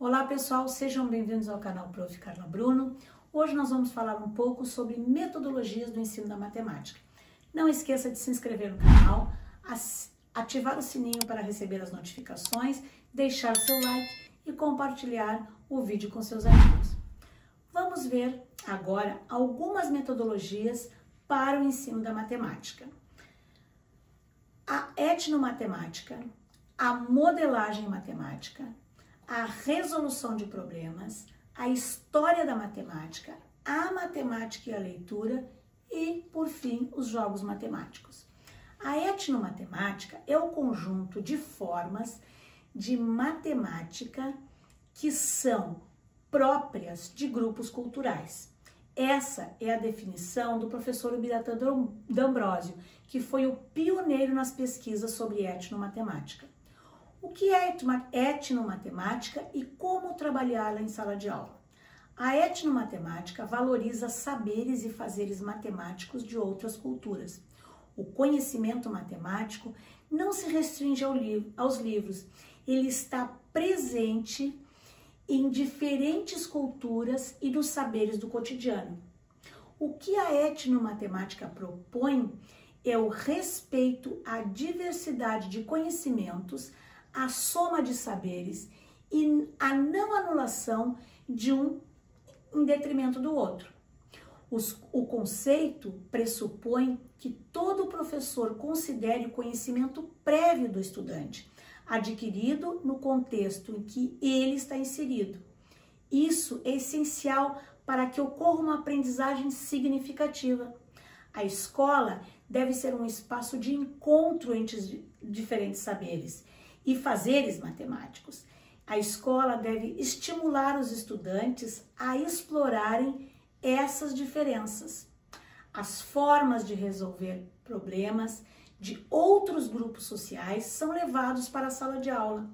Olá pessoal, sejam bem-vindos ao canal Prof. Carla Bruno. Hoje nós vamos falar um pouco sobre metodologias do ensino da matemática. Não esqueça de se inscrever no canal, ativar o sininho para receber as notificações, deixar seu like e compartilhar o vídeo com seus amigos. Vamos ver agora algumas metodologias para o ensino da matemática. A etnomatemática, a modelagem matemática, a resolução de problemas, a história da matemática, a matemática e a leitura e, por fim, os jogos matemáticos. A etnomatemática é o conjunto de formas de matemática que são próprias de grupos culturais. Essa é a definição do professor Ubiratã D'Ambrosio, que foi o pioneiro nas pesquisas sobre etnomatemática. O que é etnomatemática e como trabalhá-la em sala de aula? A etnomatemática valoriza saberes e fazeres matemáticos de outras culturas. O conhecimento matemático não se restringe aos livros, ele está presente em diferentes culturas e nos saberes do cotidiano. O que a etnomatemática propõe é o respeito à diversidade de conhecimentos, a soma de saberes e a não anulação de um em detrimento do outro. O conceito pressupõe que todo professor considere o conhecimento prévio do estudante, adquirido no contexto em que ele está inserido. Isso é essencial para que ocorra uma aprendizagem significativa. A escola deve ser um espaço de encontro entre diferentes saberes e fazeres matemáticos. A escola deve estimular os estudantes a explorarem essas diferenças. As formas de resolver problemas de outros grupos sociais são levados para a sala de aula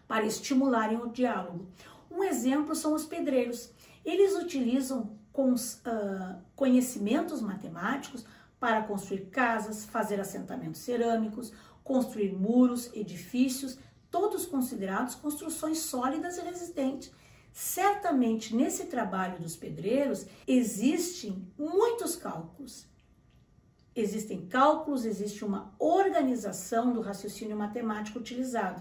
para estimularem o diálogo. Um exemplo são os pedreiros. Eles utilizam conhecimentos matemáticos para construir casas, fazer assentamentos cerâmicos, construir muros, edifícios, todos considerados construções sólidas e resistentes. Certamente, nesse trabalho dos pedreiros, existem muitos cálculos. Existem cálculos, existe uma organização do raciocínio matemático utilizado.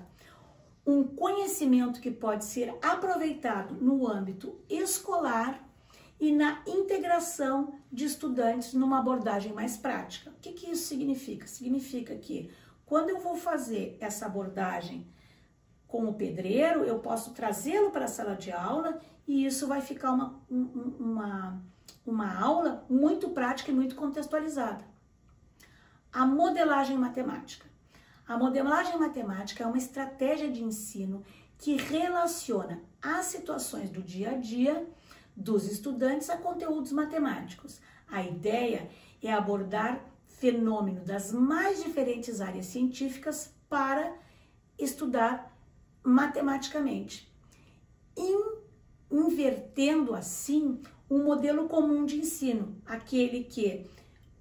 Um conhecimento que pode ser aproveitado no âmbito escolar e na integração de estudantes numa abordagem mais prática. O que isso significa? Significa que quando eu vou fazer essa abordagem com o pedreiro, eu posso trazê-lo para a sala de aula e isso vai ficar uma aula muito prática e muito contextualizada. A modelagem matemática. A modelagem matemática é uma estratégia de ensino que relaciona as situações do dia a dia dos estudantes a conteúdos matemáticos. A ideia é abordar fenômeno das mais diferentes áreas científicas para estudar matematicamente, invertendo assim um modelo comum de ensino, aquele que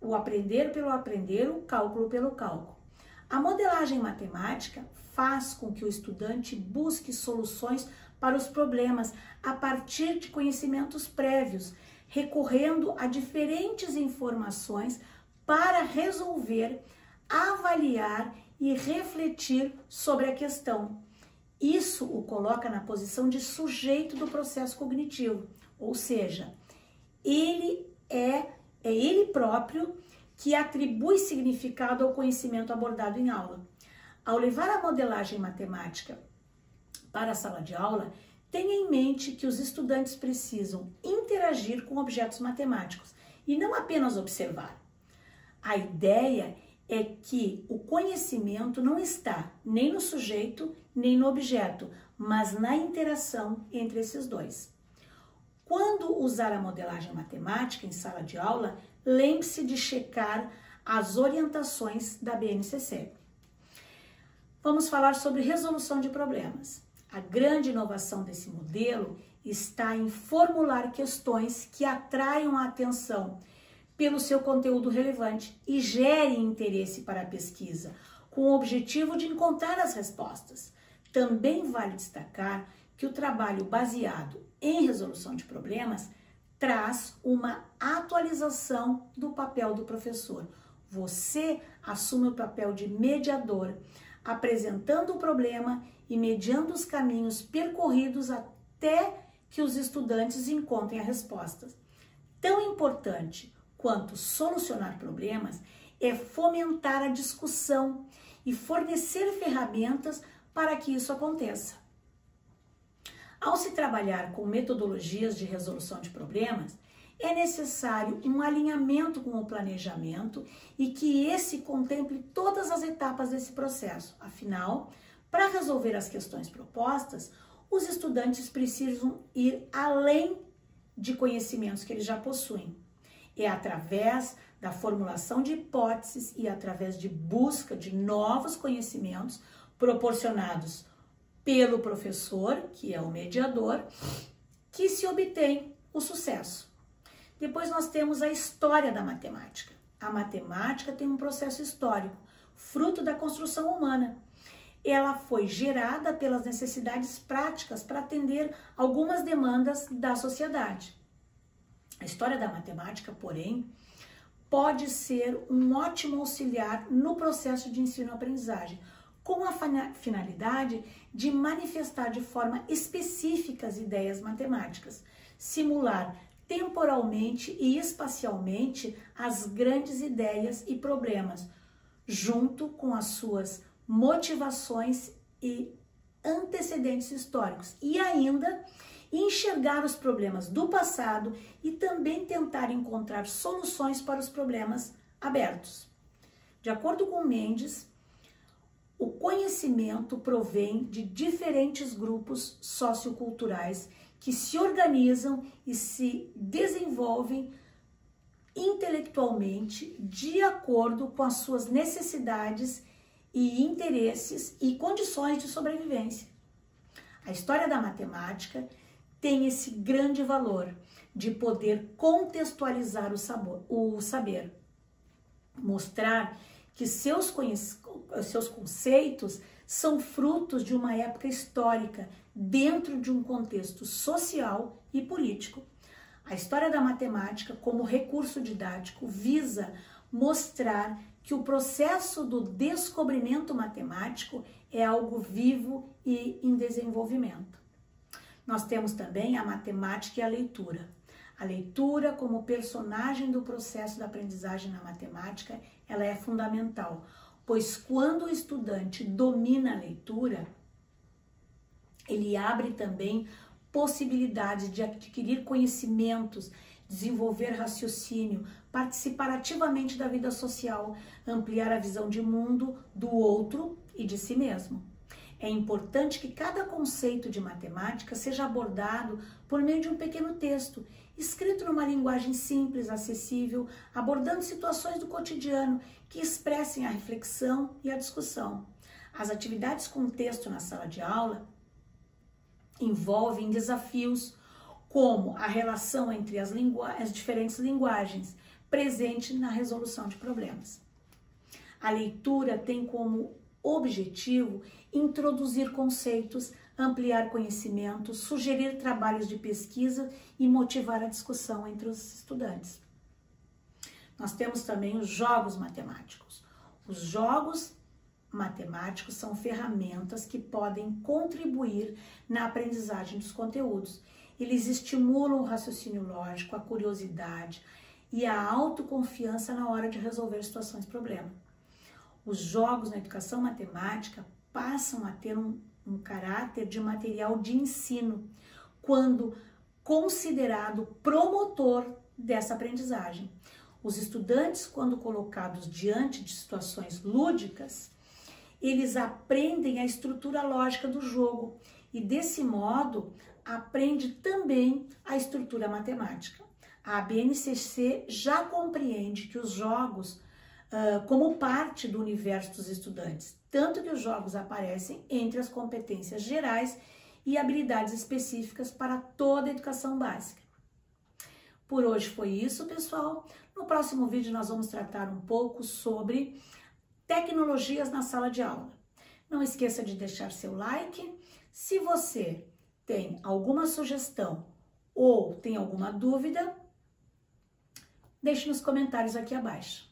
o aprender pelo aprender, o cálculo pelo cálculo. A modelagem matemática faz com que o estudante busque soluções para os problemas a partir de conhecimentos prévios, recorrendo a diferentes informações para resolver, avaliar e refletir sobre a questão. Isso o coloca na posição de sujeito do processo cognitivo, ou seja, ele é ele próprio que atribui significado ao conhecimento abordado em aula. Ao levar a modelagem matemática para a sala de aula, tenha em mente que os estudantes precisam interagir com objetos matemáticos e não apenas observar. A ideia é que o conhecimento não está nem no sujeito nem no objeto, mas na interação entre esses dois. Quando usar a modelagem matemática em sala de aula, lembre-se de checar as orientações da BNCC. Vamos falar sobre resolução de problemas. A grande inovação desse modelo está em formular questões que atraiam a atenção pelo seu conteúdo relevante e gerem interesse para a pesquisa, com o objetivo de encontrar as respostas. Também vale destacar que o trabalho baseado em resolução de problemas traz uma atualização do papel do professor. Você assume o papel de mediador, apresentando o problema e mediando os caminhos percorridos até que os estudantes encontrem a resposta. Tão importante quanto solucionar problemas é fomentar a discussão e fornecer ferramentas para que isso aconteça. Ao se trabalhar com metodologias de resolução de problemas, é necessário um alinhamento com o planejamento e que esse contemple todas as etapas desse processo. Afinal, para resolver as questões propostas, os estudantes precisam ir além de conhecimentos que eles já possuem. É através da formulação de hipóteses e através de busca de novos conhecimentos proporcionados pelo professor, que é o mediador, que se obtém o sucesso. Depois nós temos a história da matemática. A matemática tem um processo histórico, fruto da construção humana. Ela foi gerada pelas necessidades práticas para atender algumas demandas da sociedade. A história da matemática, porém, pode ser um ótimo auxiliar no processo de ensino-aprendizagem, com a finalidade de manifestar de forma específica as ideias matemáticas, simular temporalmente e espacialmente as grandes ideias e problemas, junto com as suas motivações e antecedentes históricos, e ainda enxergar os problemas do passado e também tentar encontrar soluções para os problemas abertos. De acordo com Mendes, o conhecimento provém de diferentes grupos socioculturais que se organizam e se desenvolvem intelectualmente de acordo com as suas necessidades e interesses e condições de sobrevivência. A história da matemática tem esse grande valor de poder contextualizar o saber, mostrar que seus conceitos são frutos de uma época histórica dentro de um contexto social e político. A história da matemática, como recurso didático, visa mostrar que o processo do descobrimento matemático é algo vivo e em desenvolvimento. Nós temos também a matemática e a leitura. A leitura, como personagem do processo da aprendizagem na matemática, ela é fundamental, pois quando o estudante domina a leitura, ele abre também possibilidades de adquirir conhecimentos, desenvolver raciocínio, participar ativamente da vida social, ampliar a visão de mundo do outro e de si mesmo. É importante que cada conceito de matemática seja abordado por meio de um pequeno texto, escrito numa linguagem simples, acessível, abordando situações do cotidiano que expressem a reflexão e a discussão. As atividades com texto na sala de aula envolvem desafios como a relação entre as diferentes linguagens presente na resolução de problemas. A leitura tem como objetivo introduzir conceitos, ampliar conhecimentos, sugerir trabalhos de pesquisa e motivar a discussão entre os estudantes. Nós temos também os jogos matemáticos. Os jogos matemáticos são ferramentas que podem contribuir na aprendizagem dos conteúdos. Eles estimulam o raciocínio lógico, a curiosidade e a autoconfiança na hora de resolver situações problema. Os jogos na educação matemática passam a ter um caráter de material de ensino, quando considerado promotor dessa aprendizagem. Os estudantes, quando colocados diante de situações lúdicas, eles aprendem a estrutura lógica do jogo e, desse modo, aprende também a estrutura matemática. A BNCC já compreende que os jogos como parte do universo dos estudantes, tanto que os jogos aparecem entre as competências gerais e habilidades específicas para toda a educação básica. Por hoje foi isso, pessoal. No próximo vídeo nós vamos tratar um pouco sobre tecnologias na sala de aula. Não esqueça de deixar seu like. Se você tem alguma sugestão ou tem alguma dúvida, deixe nos comentários aqui abaixo.